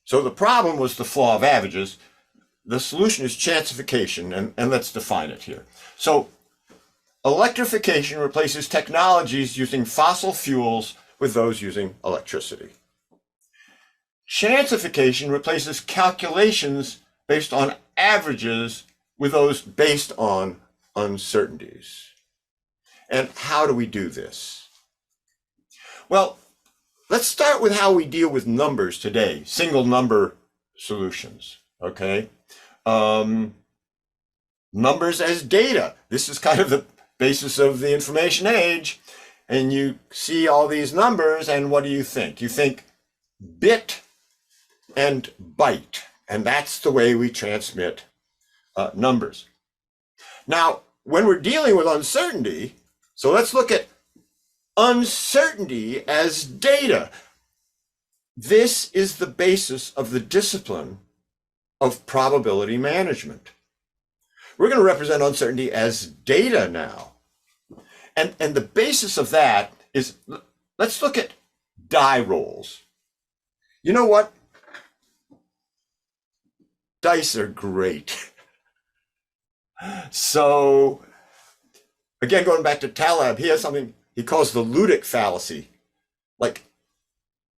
So the problem was the flaw of averages. The solution is chanceification, and let's define it here. So electrification replaces technologies using fossil fuels with those using electricity. Chanceification replaces calculations based on averages with those based on uncertainties. And how do we do this? Well, let's start with how we deal with numbers today, single number solutions, okay? Numbers as data. This is kind of the basis of the information age. And you see all these numbers, and what do you think? You think bit and byte, and that's the way we transmit numbers. Now, when we're dealing with uncertainty, so let's look at uncertainty as data. This is the basis of the discipline of probability management. We're going to represent uncertainty as data now. And the basis of that is, let's look at die rolls. You know what? Dice are great. So, again, going back to Taleb, he has something he calls the ludic fallacy. Like,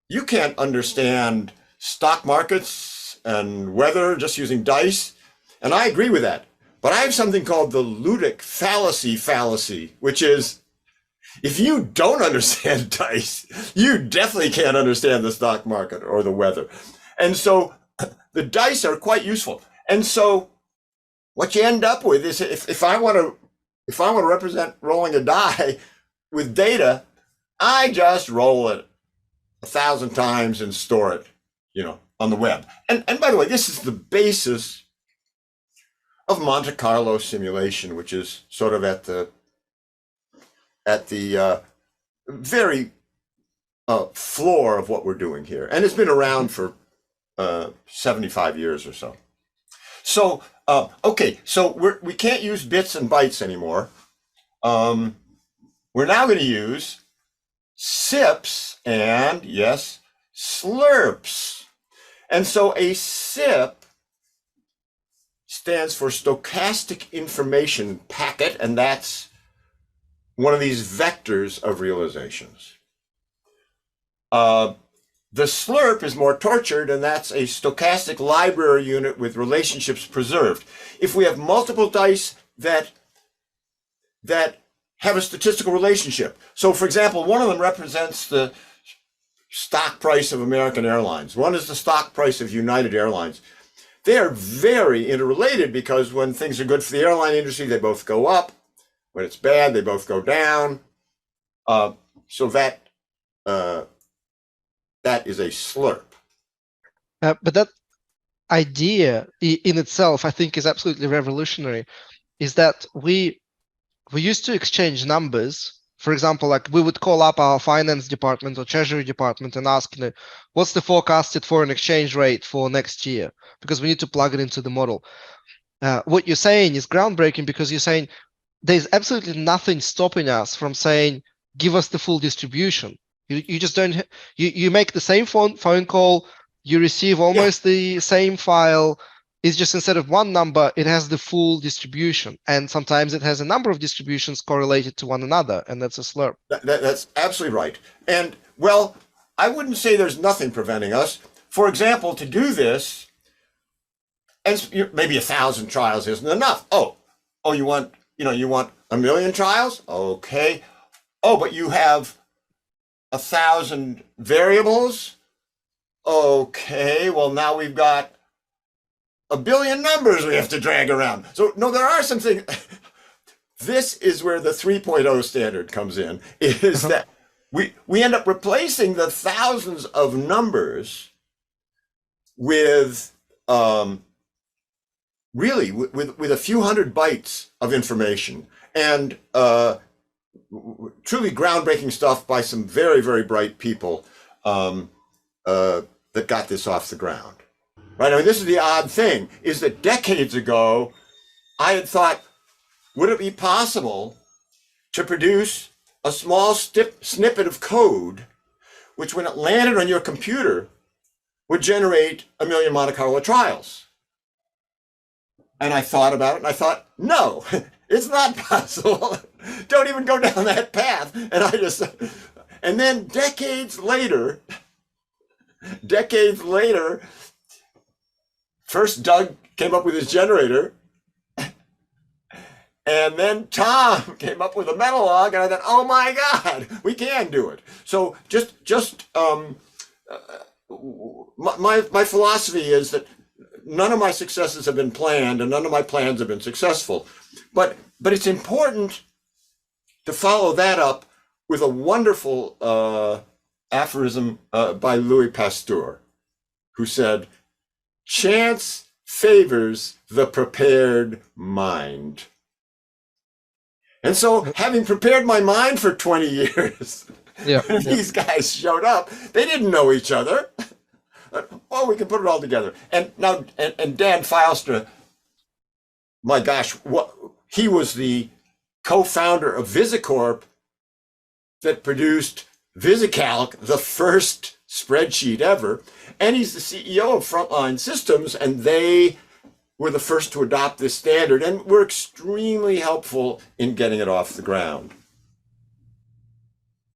you can't understand stock markets and weather just using dice. And I agree with that. But I have something called the ludic fallacy, which is, if you don't understand dice, you definitely can't understand the stock market or the weather. And so the dice are quite useful. And so what you end up with is, if I want to represent rolling a die with data, I just roll it 1,000 times and store it, on the web. And by the way, this is the basis of Monte-Carlo simulation, which is sort of at the very floor of what we're doing here. And it's been around for 75 years or so. So, okay, so we can't use bits and bytes anymore. We're now going to use SIPs and, yes, slurps. And so a SIP stands for stochastic information packet, and that's one of these vectors of realizations. The slurp is more tortured, and that's a stochastic library unit with relationships preserved. If we have multiple dice that have a statistical relationship. So for example, one of them represents the stock price of American Airlines. One is the stock price of United Airlines. They are very interrelated because when things are good for the airline industry, they both go up. When it's bad, they both go down. So that is a slurp. But that idea in itself, I think, is absolutely revolutionary. Is that we used to exchange numbers. For example, like we would call up our finance department or treasury department and ask, what's the forecasted foreign exchange rate for next year? Because we need to plug it into the model. What you're saying is groundbreaking, because you're saying there's absolutely nothing stopping us from saying, give us the full distribution. You just don't, you make the same phone call, you receive almost the same file. It's just instead of one number, it has the full distribution. And sometimes it has a number of distributions correlated to one another, and that's a slurp. That's absolutely right. And, well, I wouldn't say there's nothing preventing us. For example, to do this, and maybe 1,000 trials isn't enough. Oh, you want 1 million trials? Okay. Oh, but you have 1,000 variables? Okay, well, now we've got 1 billion numbers we have to drag around. So no, there are some things. This is where the 3.0 standard comes in, is that we end up replacing the thousands of numbers with really with a few hundred bytes of information, and truly groundbreaking stuff by some very, very bright people that got this off the ground. Right? I mean, this is the odd thing, is that decades ago, I had thought, would it be possible to produce a small snippet of code, which when it landed on your computer, would generate 1 million Monte Carlo trials. And I thought about it and I thought, no, it's not possible. Don't even go down that path. And then decades later, first Doug came up with his generator, and then Tom came up with a Mentalog, and I thought, oh my God, we can do it. So my philosophy is that none of my successes have been planned, and none of my plans have been successful. But it's important to follow that up with a wonderful aphorism by Louis Pasteur, who said, "Chance favors the prepared mind." And so, having prepared my mind for 20 years, these guys showed up. They didn't know each other. Well, we can put it all together. And now, and Dan Filestra, my gosh, he was the co-founder of VisiCorp that produced VisiCalc, the first spreadsheet ever. And he's the CEO of Frontline Systems, and they were the first to adopt this standard and were extremely helpful in getting it off the ground.